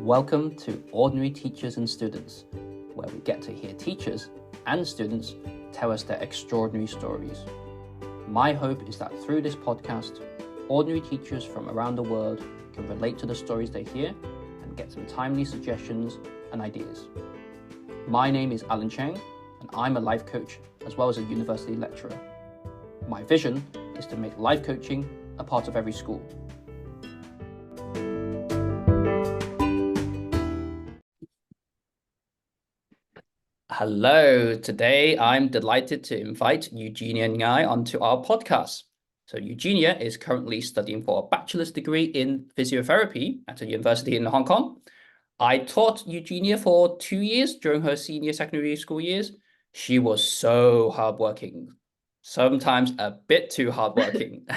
Welcome to Ordinary Teachers and Students, where we get to hear teachers and students tell us their extraordinary stories. My hope is that through this podcast, ordinary teachers from around the world can relate to the stories they hear and get some timely suggestions and ideas. My name is Alan Cheng, and I'm a life coach as well as a university lecturer. My vision is to make life coaching a part of every school. Hello, today I'm delighted to invite Eugenia and Ngai onto our podcast. So Eugenia is currently studying for a bachelor's degree in physiotherapy at a university in Hong Kong. I taught Eugenia for 2 years during her senior secondary school years. She was so hardworking, sometimes a bit too hardworking,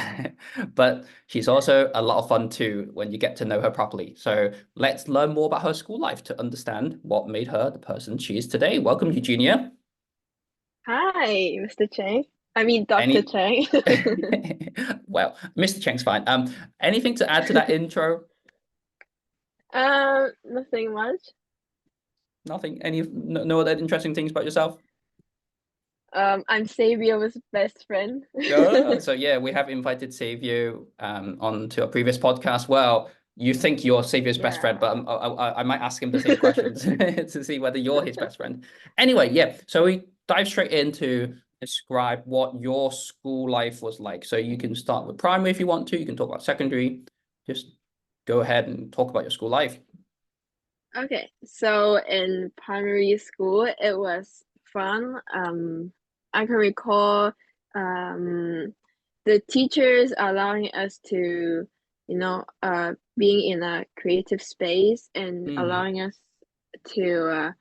but she's also a lot of fun too when you get to know her properly. So let's learn more about her school life to understand what made her the person she is today. Welcome, Eugenia. Hi, Mr. Chang. I mean, Dr. Any, Chang. well, Mr. Cheng's fine. Anything to add to that intro? Nothing much. Nothing. No other interesting things about yourself? I'm Xavier's best friend. So yeah, we have invited Xavier on to a previous podcast. Well, you think you're Xavier's best friend, Yeah. but I might ask him the same questions to see whether you're his best friend. Anyway, yeah. So we dive straight into describe what your school life was like. So you can start with primary if you want to. You can talk about secondary. Just go ahead and talk about your school life. Okay, so in primary school, it was fun. I can recall the teachers allowing us to, being in a creative space and Mm, allowing us to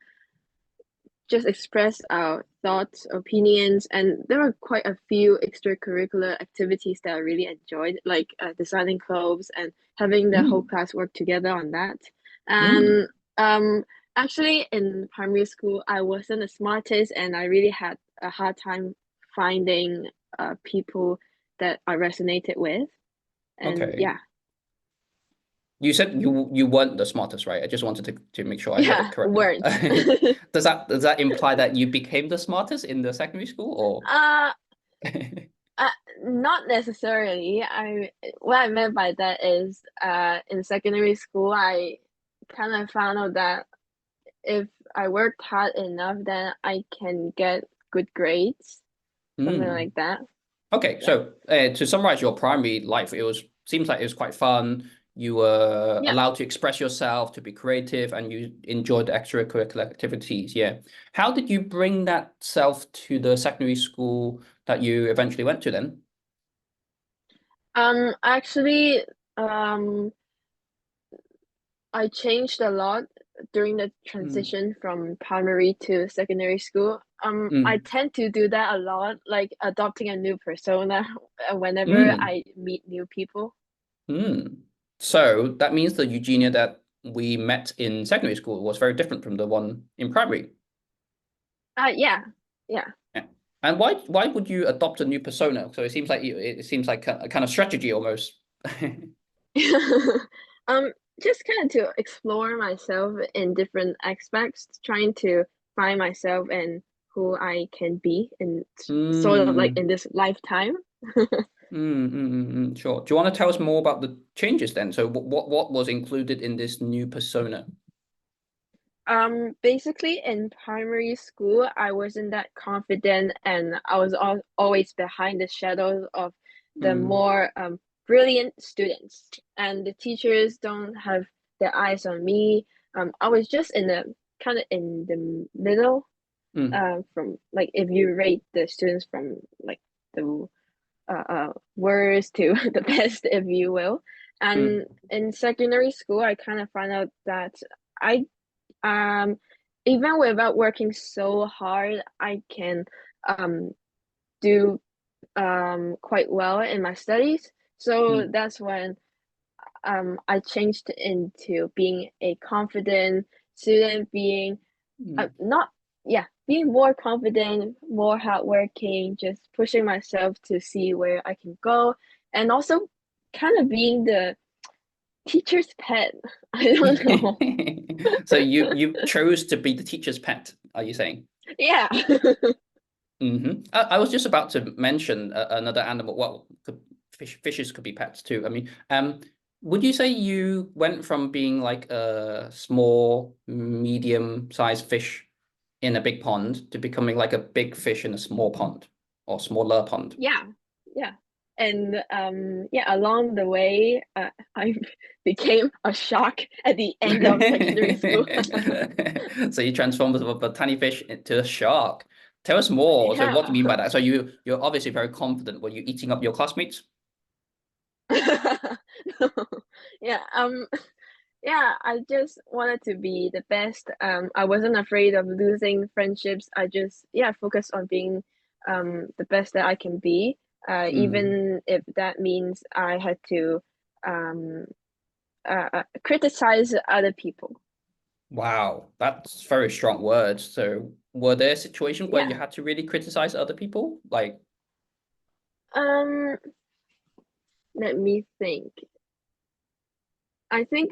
just express our thoughts, opinions, and there were quite a few extracurricular activities that I really enjoyed, like designing clothes and having the whole mm, class work together on that. And mm. um, actually, in primary school, I wasn't the smartest, and I really had a hard time finding people that I resonated with. And Okay. yeah, You said you weren't the smartest, right? I just wanted to make sure I heard it yeah, correctly. weren't. Does that imply that you became the smartest in the secondary school uh, or? Uh, Not necessarily. What I meant by that is, in secondary school, I kind of found out that if I worked hard enough, then I can get good grades, something Hmm. like that. Okay, Yeah. so to summarize your primary life, seems like it was quite fun. You were Yeah. allowed to express yourself, to be creative, and you enjoyed the extracurricular activities. Yeah. How did you bring that self to the secondary school that you eventually went to then? Actually, um, I changed a lot during the Mm. transition from primary to secondary school. I Mm. tend to do that a lot, like adopting a new persona whenever Mm. I meet new people. Mm. So that means the Eugenia that we met in secondary school was very different from the one in primary. Yeah, yeah. Yeah. And why would you adopt a new persona? So it seems like a kind of strategy almost. Um, just kind of to explore myself in different aspects, trying to find myself and who I can be in sort of like Mm, in this lifetime. sure. Do you want to tell us more about the changes then? So what was included in this new persona? Basically in primary school, I wasn't that confident and I was always behind the shadows of the Mm, more brilliant students. And the teachers don't have their eyes on me. I was just in the kind of in the middle, mm, from like if you rate the students from like the worst to the best, if you will. And mm, in secondary school, I kind of found out that I um, even without working so hard, I can um do quite well in my studies. So mm, that's when I changed into being a confident student, being mm, not yeah, being more confident, more hardworking, just pushing myself to see where I can go, and also kind of being the Teacher's pet. I don't know. So you chose to be the teacher's pet, are you saying? Yeah. I was just about to mention another animal. Well, fishes could be pets too. I mean, would you say you went from being like a small, medium-sized fish in a big pond to becoming like a big fish in a small pond or smaller pond? Yeah. Yeah. And yeah, along the way, I became a shark at the end of secondary school. So you transformed from a tiny fish into a shark. Tell us more. So what do Yeah. you mean by that? So you're obviously very confident. Were you eating up your classmates? Yeah, yeah, I just wanted to be the best. I wasn't afraid of losing friendships. I just, yeah, focused on being the best that I can be. Mm. Even if that means I had to um criticize other people. Wow, that's very strong words. So were there situations where you Yeah. had to really criticize other people? Like, Um, Let me think. I think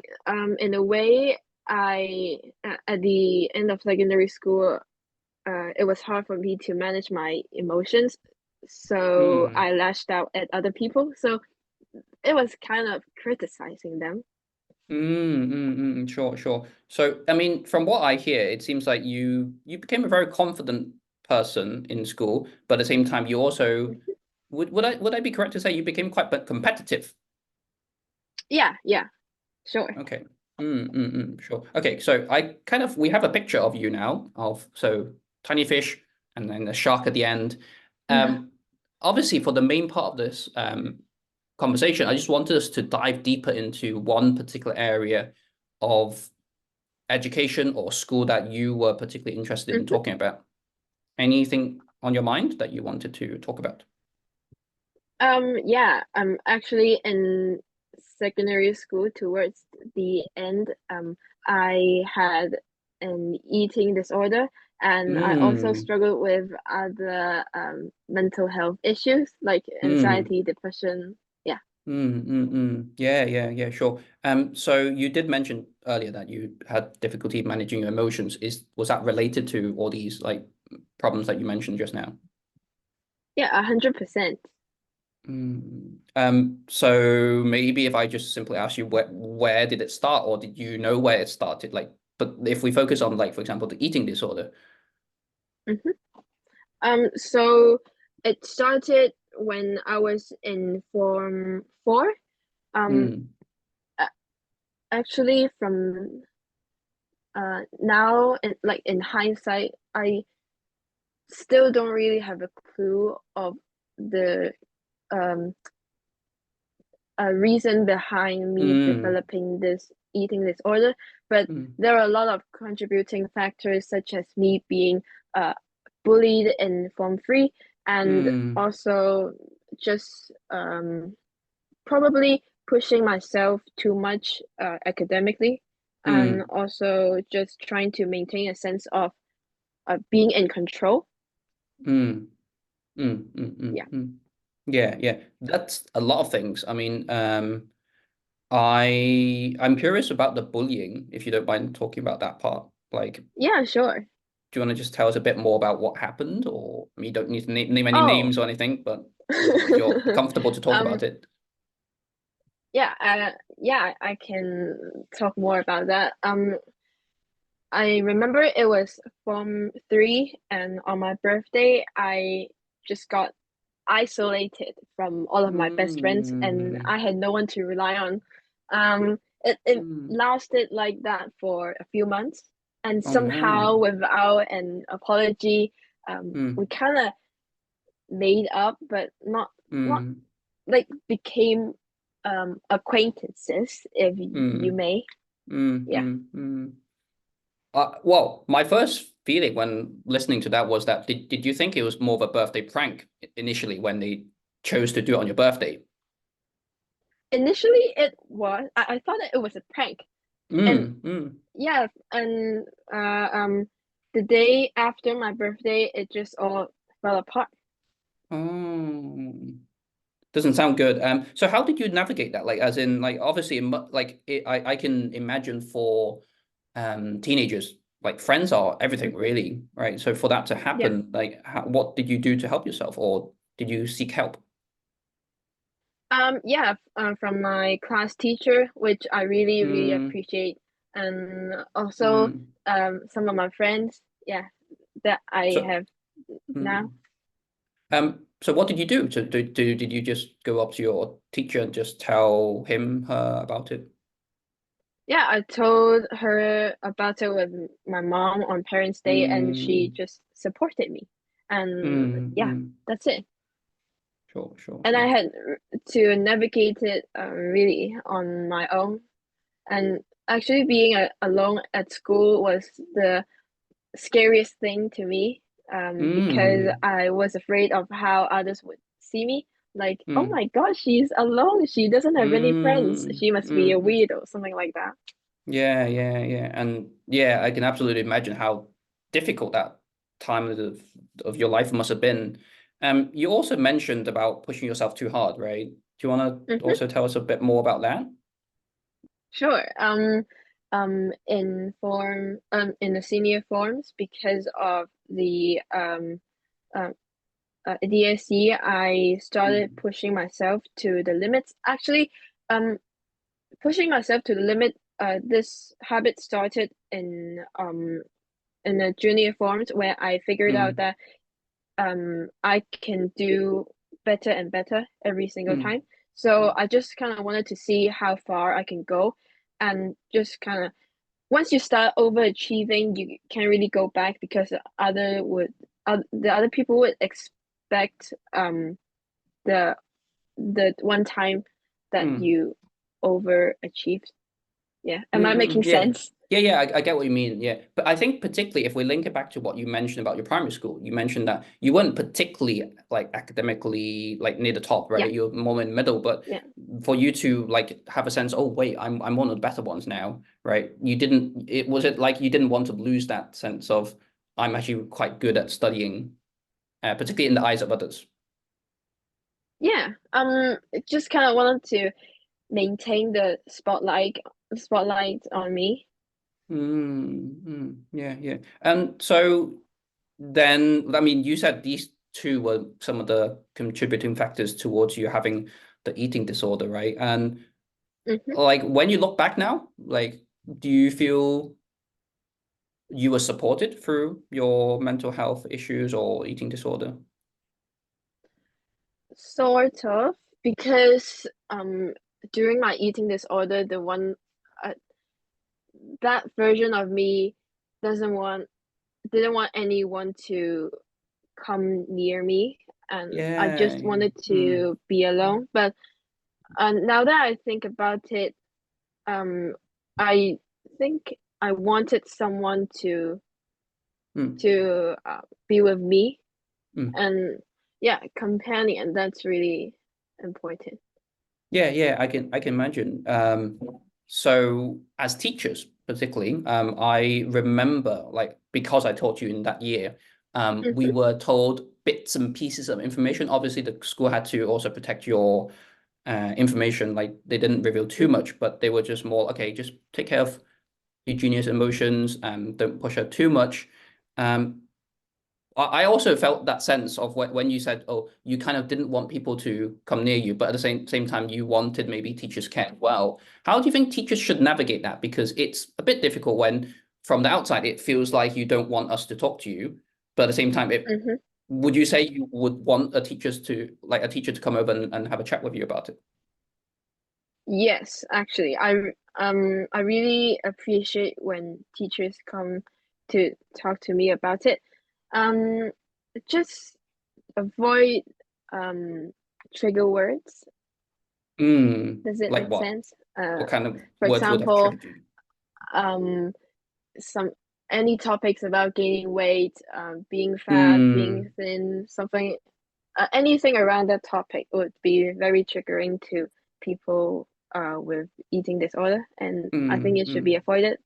in a way at the end of secondary school it was hard for me to manage my emotions, so mm, I lashed out at other people. So it was kind of criticizing them. sure, sure. So, I mean, from what I hear, it seems like you became a very confident person in school, but at the same time, you also would I be correct to say you became quite competitive? Yeah, yeah, sure. Okay. Sure. Okay, so we have a picture of you now of so tiny fish and then the shark at the end. Um, Obviously for the main part of this conversation, I just wanted us to dive deeper into one particular area of education or school that you were particularly interested in Mhm. talking about. Anything on your mind that you wanted to talk about? Yeah, actually in secondary school towards the end, I had an eating disorder and I also Mm, struggled with other mental health issues like mm. anxiety, depression. Yeah. Yeah, yeah, yeah, sure. So you did mention earlier that you had difficulty managing your emotions. Was that related to all these like problems that you mentioned just now? Yeah, 100%. So maybe if I just simply ask you where did it start, or did you know where it started? Like, but if we focus on like, for example, the eating disorder. Hmm. So it started when I was in Form 4. Um, Mm, a- Actually, from now, in hindsight, I still don't really have a clue of the um reason behind me mm, developing this eating disorder, but mm, there are a lot of contributing factors such as me being uh bullied in Form 3 and mm, also just probably pushing myself too much academically and mm, also just trying to maintain a sense of being in control. mm, Yeah. Yeah, yeah. That's a lot of things. I mean, I'm curious about the bullying, if you don't mind talking about that part. Like, Yeah, sure. do you want to just tell us a bit more about what happened, or you don't need to name any Oh. names or anything, but if you're comfortable to talk um about it. yeah, yeah, I can talk more about that. I remember it was Form 3 and on my birthday I just got isolated from all of my best friends and Mm, I had no one to rely on. It mm. lasted like that for a few months and Oh somehow no. without an apology, we Mm, kind of made up, but not mm, like became acquaintances, if you mm, may. Yeah. mm. Well, my first feeling when listening to that was that did you think it was more of a birthday prank initially when they chose to do it on your birthday? Initially, it was. I thought that it was a prank, and Mm. yeah, and the day after my birthday, it just all fell apart. Oh. Doesn't sound good. So how did you navigate that? Like, as in, like, obviously, I can imagine for teenagers, like friends are everything, Mhm. really, right? So for that to Yeah. happen, like, what did you do to help yourself, or did you seek help? Yeah, from my class teacher, which I really, really Mm, appreciate, and also mm. some of my friends, yeah, that I So, have now. mm. So what did you do? Did you just go up to your teacher and just tell him, her about it? Yeah, I told her about it with my mom on Parents' Day, and she Mm, just supported me. And yeah, mm. that's it. Sure, sure, And I sure. had to navigate it really on my own. And actually, being alone at school was the scariest thing to me, because Mm, I was afraid of how others would see me. Like, oh mm, my gosh, she's alone. She doesn't have any friends. mm, She must be a mm. weirdo, something like that. Yeah, yeah, yeah. And yeah, I can absolutely imagine how difficult that time of your life must have been. You also mentioned about pushing yourself too hard, right? Do you want to Hmm. also tell us a bit more about that? Sure. In the senior forms, because of the uh, DSE, I started Mm, pushing myself to the limits. Actually, um, pushing myself to the limit. This habit started in the junior forms, where I figured out mm, that I can do better and better every single mm, time. So mm, I just kind of wanted to see how far I can go, and just kind of once you start overachieving, you can't really go back, because the other people would expect the the one time that mm. you overachieved. Yeah, am I Mm-mm, making yeah. sense? Yeah, yeah, I get what you mean. Yeah. But I think particularly if we link it back to what you mentioned about your primary school, you mentioned that you weren't particularly like academically like near the top, Yeah, right? You're more in the middle, but yeah. for you to like have a sense, oh wait, I'm one of the better ones now, right? It like you didn't want to lose that sense of I'm actually quite good at studying, particularly in the eyes of others. Yeah. Just kind of wanted to maintain the spotlight on me. Yeah, yeah. And so then, I mean, you said these two were some of the contributing factors towards you having the eating disorder, right? And Hmm. like when you look back now, like, do you feel you were supported through your mental health issues or eating disorder? Sort of, because during my eating disorder, the one uh, that version of me doesn't want didn't want anyone to come near me, and I Yeah, just yeah. wanted to be alone. But now that I think about it, um, I think I wanted someone Mm, to be with me, mm. and yeah, companion. That's really important. Yeah, yeah, I can imagine. So as teachers, particularly, I remember like because I taught you in that year, we Hmm. were told bits and pieces of information. Obviously, the school had to also protect your information. Like they didn't reveal too Hmm. much, but they were just more, okay, just take care of Eugenia's emotions and don't push her too much. Um, I also felt that sense of when you said, "Oh, you kind of didn't want people to come near you," but at the same time, you wanted maybe teachers care as well. How do you think teachers should navigate that? Because it's a bit difficult when, from the outside, it feels like you don't want us to talk to you, but at the same time, it Hmm. would you say you would want a teacher to come over and have a chat with you about it? Yes, actually, I really appreciate when teachers come to talk to me about it. Um, just avoid um trigger words. Does it Like make what? sense? What kind of For words would have example, triggered you? um, some any topics about gaining weight, being fat, being Mm, thin, something, anything around that topic would be very triggering to people with eating disorder, and I think it should be mm. avoided.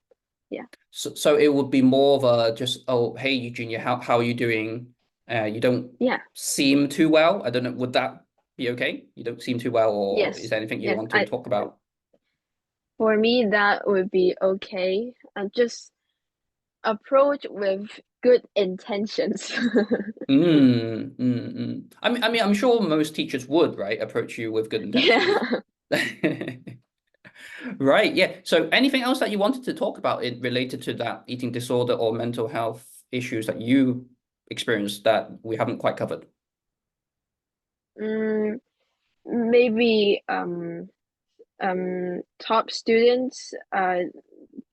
Yeah. So it would be more of a just, oh, hey, Eugenia, how are you doing? You don't Yeah. seem too well. I don't know. Would that? be okay? You don't seem too well, or is Yes, there anything you yes. want to talk about? For me, that would be okay. And just approach with good intentions. I mean, I'm sure most teachers would, right, approach you with good intentions. Yeah. Right, yeah. So anything else that you wanted to talk about it related to that eating disorder or mental health issues that you experienced that we haven't quite covered? Mm, maybe top students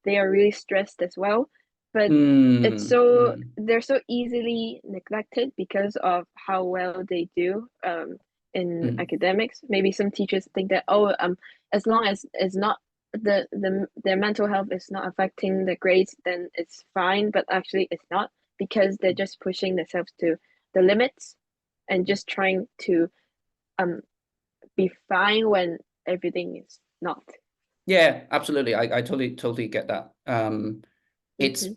they are really stressed as well, but Mm, mm, they're so easily neglected because of how well they do in mm, academics. Maybe some teachers think that, oh, as long as it's not their mental health is not affecting the grades, then it's fine. But actually, it's not, because they're just pushing themselves to the limits and just trying to um be fine when everything is not. yeah, absolutely. I totally get that. It's Mm-hmm.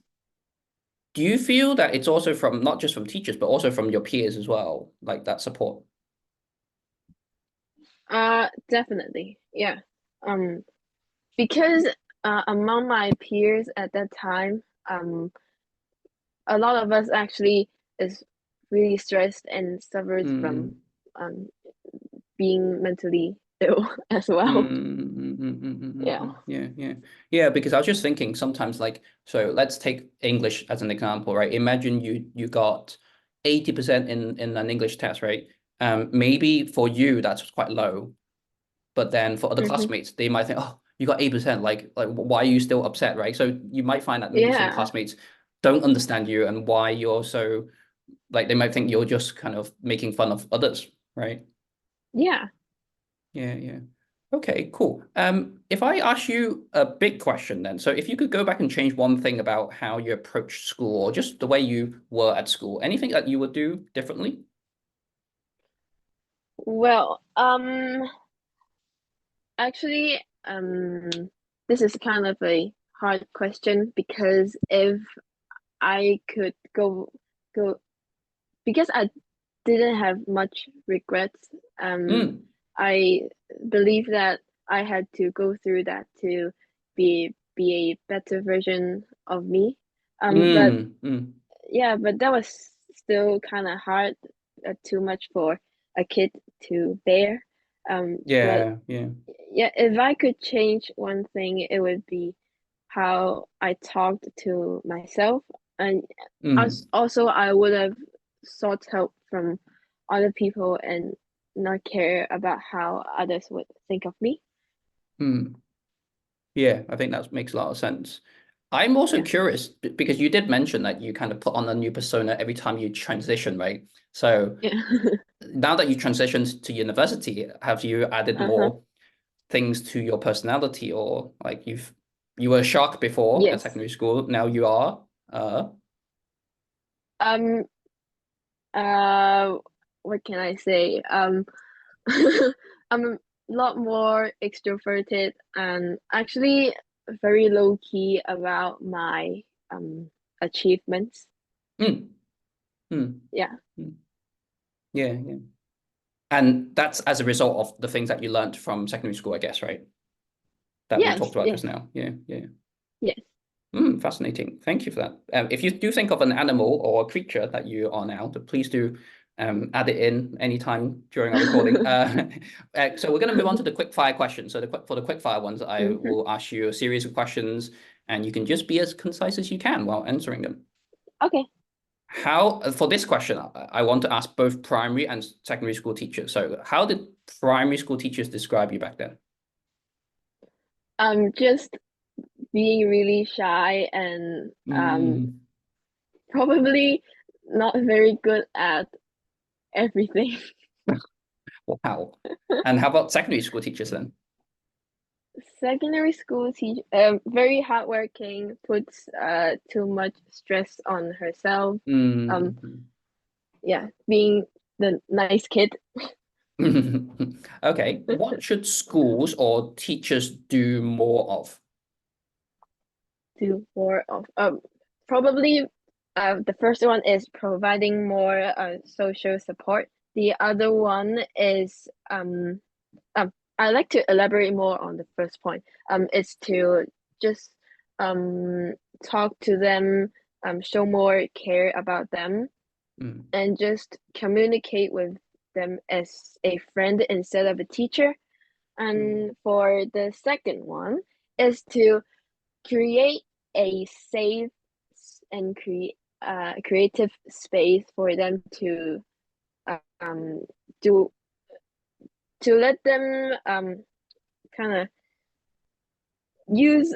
Do you feel that it's also from not just from teachers, but also from your peers as well, like that support? Definitely. Yeah. Um, because among my peers at that time, a lot of us actually is really stressed and suffers from Mm, um being mentally ill as well. Yeah. Yeah, yeah. Yeah, because I was just thinking sometimes like, so let's take English as an example, right? Imagine you got 80% in an English test, right? Maybe for you that's quite low, but then for other Mm-hmm. classmates, they might think, oh, you got 8%, like why are you still upset, right? So you might find that maybe some Yeah. classmates don't understand you and why you're so like they might think you're just kind of making fun of others, right? Yeah. Yeah, yeah. Okay, cool. If I ask you a big question then, so if you could go back and change one thing about how you approach school or just the way you were at school, anything that you would do differently? Well, actually, this is kind of a hard question, because if I could go because I didn't have much regrets. Mm, I believe that I had to go through that to be a better version of me. But mm. yeah, but that was still kind of hard, too much for a kid to bear. But Yeah, yeah. yeah, if I could change one thing, it would be how I talked to myself, and as Mm, also I would have sought help from other people and not care about how others would think of me. mm. Yeah, I think that makes a lot of sense. I'm also Yeah. curious because you did mention that you kind of put on a new persona every time you transition, right? So Yeah. now that you transitioned to university, have you added Uh-huh. more things to your personality, or like you were a shark before at Yes. secondary school, now you are Um uh what can I say? I'm a lot more extroverted and actually very low key about my achievements. mm, mm, Yeah. mm. Yeah, yeah. And that's as a result of the things that you learned from secondary school, I guess, right? That we Yes, talked about yes, just now. Yeah, yeah. yes. Fascinating. Thank you for that. If you do think of an animal or a creature that you are now, please do add it in anytime during our recording. So we're going to move on to the quick fire questions. So for the quick fire ones, I Hmm. will ask you a series of questions, and you can just be as concise as you can while answering them. Okay. How for this question, I want to ask both primary and secondary school teachers. So how did primary school teachers describe you back then? Just being really shy and Mm, probably not very good at everything. wow. And how about secondary school teachers then? Secondary school teacher, very hardworking, puts too much stress on herself. Um, Mm. yeah, being the nice kid. Okay, what should schools or teachers do more of? Do more of probably the first one is providing more social support. the other one is I like to elaborate more on the first point. It's to just talk to them, show more care about them, Mm, and just communicate with them as a friend instead of a teacher. mm, And for the second one is to create a safe and creative space for them to um do to let them kind of use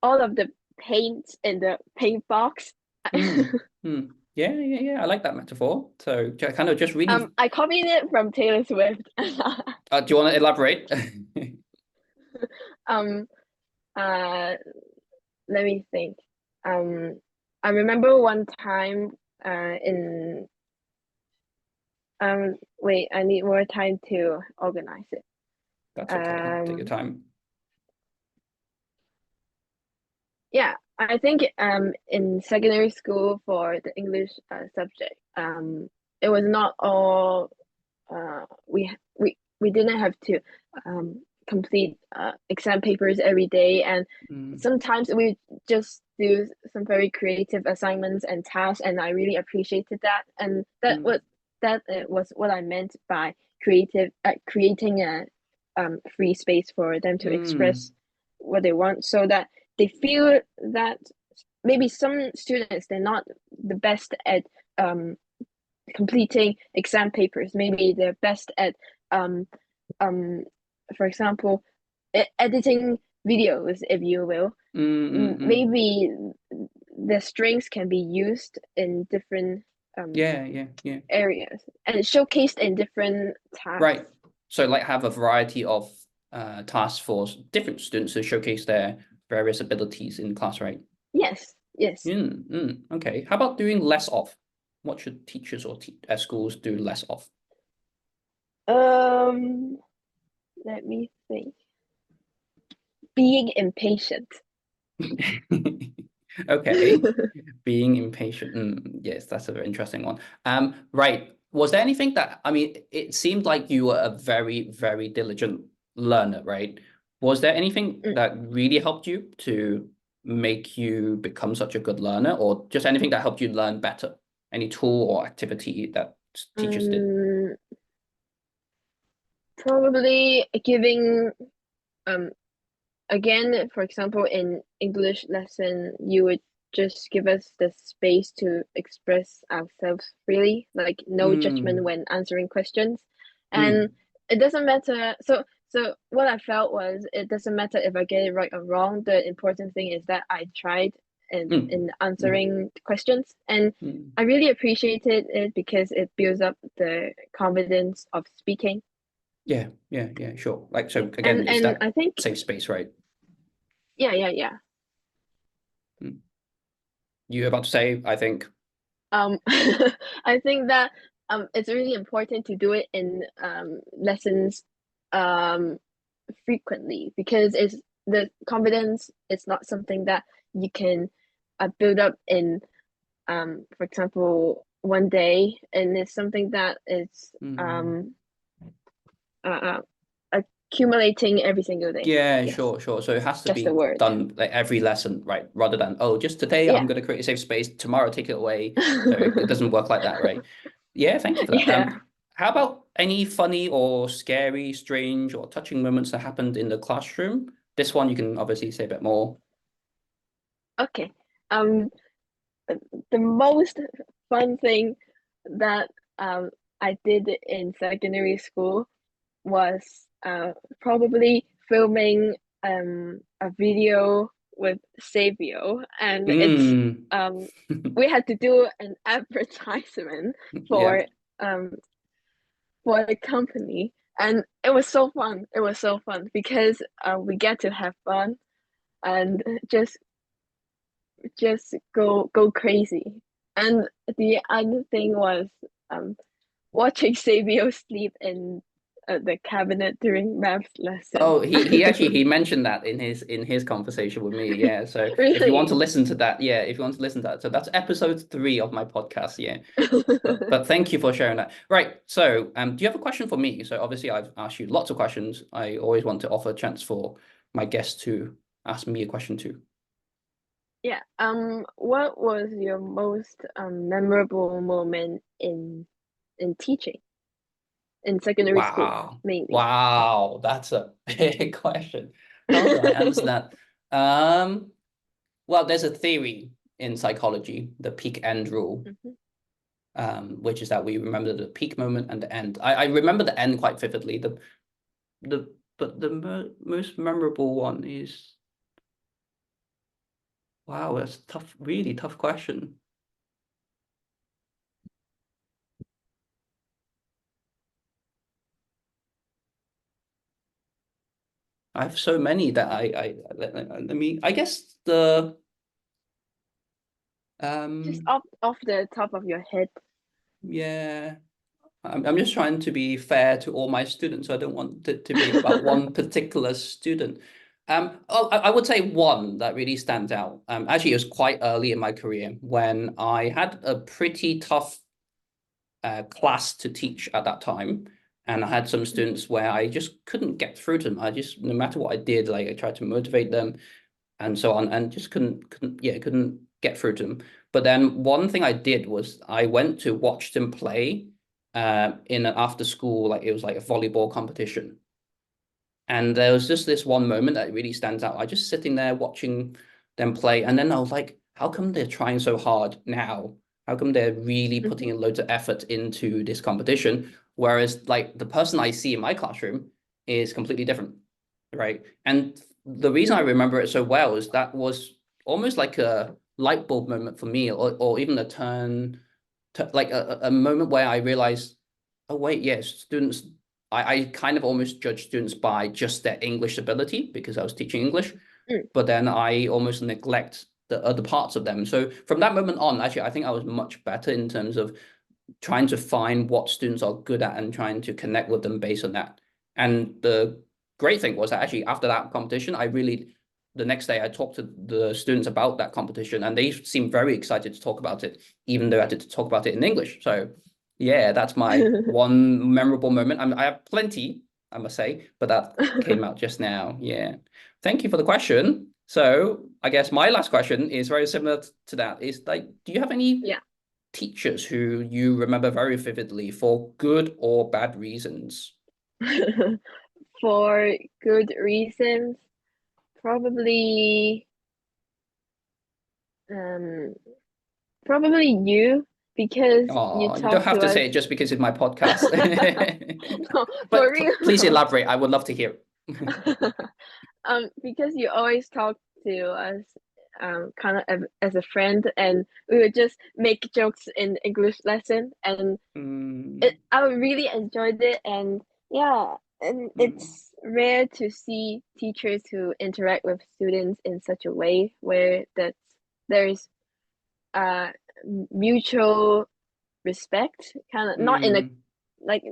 all of the paint in the paint box. mm, mm. Yeah, yeah, yeah. I like that metaphor. So kind of just really, I copied it from Taylor Swift. do you want to elaborate? um uh let me think. Um I remember one time in wait, I need more time to organize it. That's okay. Take your Um time. yeah, I think in secondary school for the English subject, it was not all we didn't have to complete exam papers every day, and Mm, sometimes we just do some very creative assignments and tasks, and I really appreciated that, and mm, that was what I meant by creating a free space for them to mm. express what they want, so that they feel that maybe some students they're not the best at um completing exam papers. Maybe they're best at um um for example editing videos, if you will. Mm, mm, mm. Maybe the strengths can be used in different Yeah, yeah, yeah. areas and showcased in different tasks. Right. So like have a variety of tasks for different students to showcase their various abilities in class, right? Yes, yes. Mm, mm, okay. How about doing less of? What should teachers or te schools do less of? um Let me think. Being impatient. Okay. Being impatient. Yes, that's a very interesting one. Right. Was there anything that, I mean, it seemed like you were a very, very diligent learner, right? Was there anything Mm. that really helped you to make you become such a good learner, or just anything that helped you learn better? Any tool or activity that teachers did? um Probably giving um again, for example, in English lesson, you would just give us the space to express ourselves freely, like no judgment Mm, when answering questions. And mm, it doesn't matter. So what I felt was it doesn't matter if I get it right or wrong. The important thing is that I tried mm, in mm, answering questions. And mm. I really appreciated it because it builds up the confidence of speaking. Yeah, yeah, yeah, sure. Like, so Yeah. again, it's And that I think safe space, right? yeah. Mm. You about to say, I think. I think that it's really important to do it in lessons um frequently, because it's the confidence is not something that you can build up in for example one day, and it's something that is Mm. uh, accumulating every single day. Yeah, Yes, sure, sure. So it has to just the be word. done like every lesson, right? Rather than, oh, just today I'm Yeah. going to create a safe space, tomorrow take it away. So it doesn't work like that, right? Yeah, thank you for that. Yeah. How about any funny or scary, strange, or touching moments that happened in the classroom? This one you can obviously say a bit more. Okay. Um, the most fun thing that I did in secondary school was probably filming a video with Savio, and it's Mm. um, we had to do an advertisement Yeah. for um, for the company, and it was so fun. It was so fun because we get to have fun and just go crazy. And the other thing was um watching Savio sleep in the cabinet during math lesson. Oh, he actually he mentioned that in his conversation with me. Yeah. So if you want to Really? listen to that, yeah, if you want to listen to that, so that's episode 3 of my podcast. Yeah. But thank you for sharing that. Right. So do you have a question for me? So obviously I've asked you lots of questions. I always want to offer a chance for my guests to ask me a question too. Yeah. What was your most memorable moment in teaching in secondary school, Wow. mainly? Wow. That's a big question. How do I answer that? Um, well, there's a theory in psychology, the peak end rule, Hmm. which is that we remember the peak moment and the end. I remember the end quite vividly. The but the most memorable one is wow, that's tough, really tough question. I have so many that let me I guess the Just um off the top of your head. yeah. I'm just trying to be fair to all my students, so I don't want it to be about one particular student. I would say one that really stands out. Actually, it was quite early in my career when I had a pretty tough class to teach at that time, and I had some Mhm, students where I just couldn't get through to them. I just, no matter what I did, like I tried to motivate them and so on, and just couldn't get through to them. But then one thing I did was I went to watch them play in an after school, like it was like a volleyball competition. And there was just this one moment that really stands out. I just sitting there watching them play, and then I was like, how come they're trying so hard now? How come they're really putting mhm, in loads of effort into this competition? Whereas like the person I see in my classroom is completely different, right? And the reason I mhm, remember it so well is that was almost like a light bulb moment for me, or even a turn to like a moment where I realized, oh wait, yes, students I kind of almost judge students by just their English ability because I was teaching English, mm. but then I almost neglect the other parts of them. So from that moment on, actually, I think I was much better in terms of trying to find what students are good at and trying to connect with them based on that. And the great thing was that actually after that competition, I really the next day I talked to the students about that competition and they seemed very excited to talk about it, even though I had to talk about it in English. So yeah, that's my one memorable moment. I have plenty, I must say, but that came out just now. Yeah. Thank you for the question. So I guess my last question is very similar to that. Is like, do you have any Yeah. teachers who you remember very vividly for good or bad reasons? For good reasons, probably um probably you because you Oh, you don't talk have to to us. say it just because it's my podcast. No, for But real. please elaborate. I would love to hear it. Because you always talk to us kind of as a friend, and we would just make jokes in English lesson, and Mm, I really enjoyed it, and yeah, and mm, it's rare to see teachers who interact with students in such a way where there's uh mutual respect, kind of not in a mm, like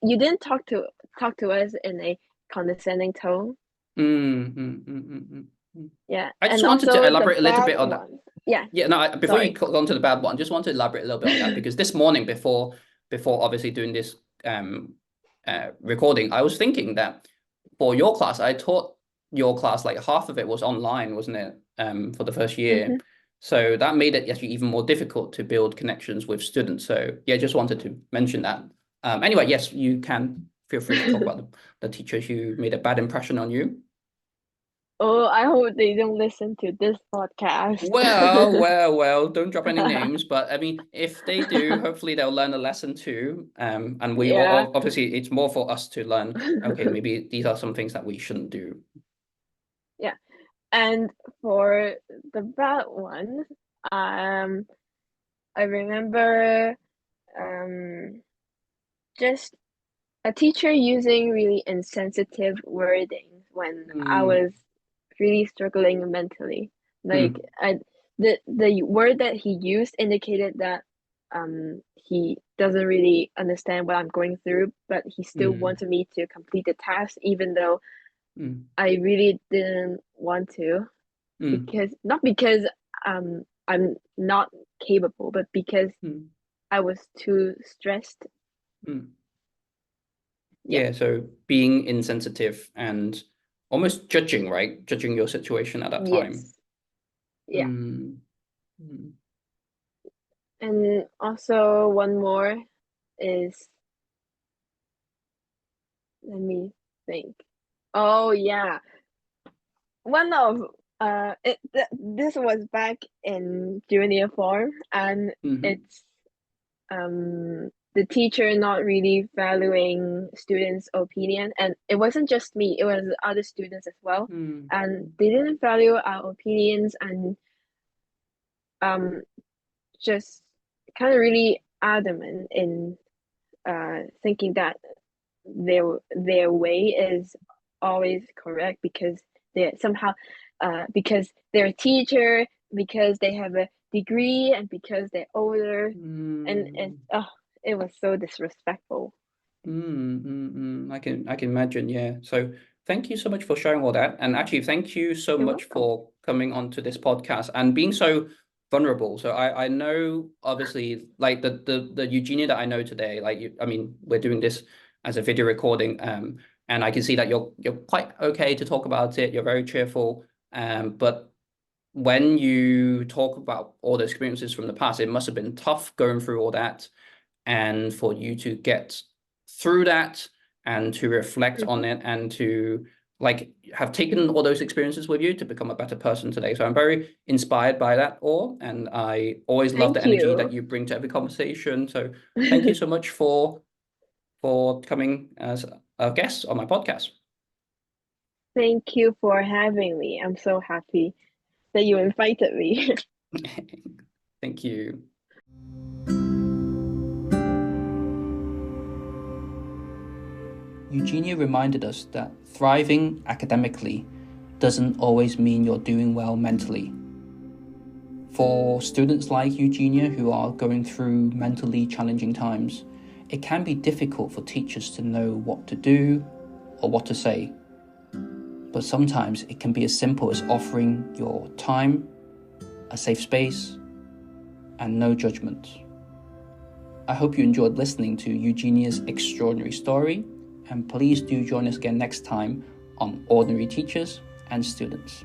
you didn't talk to us in a condescending tone. mm. Yeah, I just and wanted to also the elaborate a little bad bit on that. ones. Yeah, Yeah, no, before you sorry. go on to the bad one, just want to elaborate a little bit on that because this morning, before obviously doing this recording, I was thinking that for your class, I taught your class like half of it was online, wasn't it? For the first year, Hmm. so that made it actually even more difficult to build connections with students. So yeah, just wanted to mention that. Anyway, yes, you can feel free to talk about the teachers who made a bad impression on you. Oh, I hope they don't listen to this podcast. Well, don't drop any names, but I mean, if they do, hopefully they'll learn a lesson too. And we Yeah. will, obviously, it's more for us to learn, okay, maybe these are some things that we shouldn't do. Yeah. And for the bad one, um, I remember um just a teacher using really insensitive wording when I Mm, was really struggling mentally. Like mm, the word that he used indicated that he doesn't really understand what I'm going through, but he still wanted me to complete the task, even though I really didn't want to, because not because I'm not capable, but because I was too stressed. Yeah, so being insensitive and almost judging, right? Judging your situation at that time. Yes. Yeah. Mm. Mm. And also one more is, let me think. Oh yeah. One of this was back in junior form, and it's the teacher not really valuing students' opinion, and it wasn't just me, it was other students as well, and they didn't value our opinions, and um just kind of really adamant in thinking that their way is always correct because they're somehow because they're a teacher, because they have a degree, and because they're older, and it was so disrespectful. I can imagine, yeah. So thank you so much for sharing all that. And actually, thank you so You're much welcome. for coming onto this podcast and being so vulnerable. So I know obviously like the Eugenia that I know today, like I mean, we're doing this as a video recording, and I can see that you're quite okay to talk about it. You're very cheerful. But when you talk about all the experiences from the past, it must have been tough going through all that and for you to get through that and to reflect on it and to like have taken all those experiences with you to become a better person today. So I'm very inspired by that all, and I always love the Thank energy that you. you bring to every conversation. So thank you so much for coming as a guest on my podcast. Thank you for having me. I'm so happy that you invited me. Thank you. Eugenia reminded us that thriving academically doesn't always mean you're doing well mentally. For students like Eugenia who are going through mentally challenging times, it can be difficult for teachers to know what to do or what to say. But sometimes it can be as simple as offering your time, a safe space, and no judgment. I hope you enjoyed listening to Eugenia's extraordinary story, and please do join us again next time on Ordinary Teachers and Students.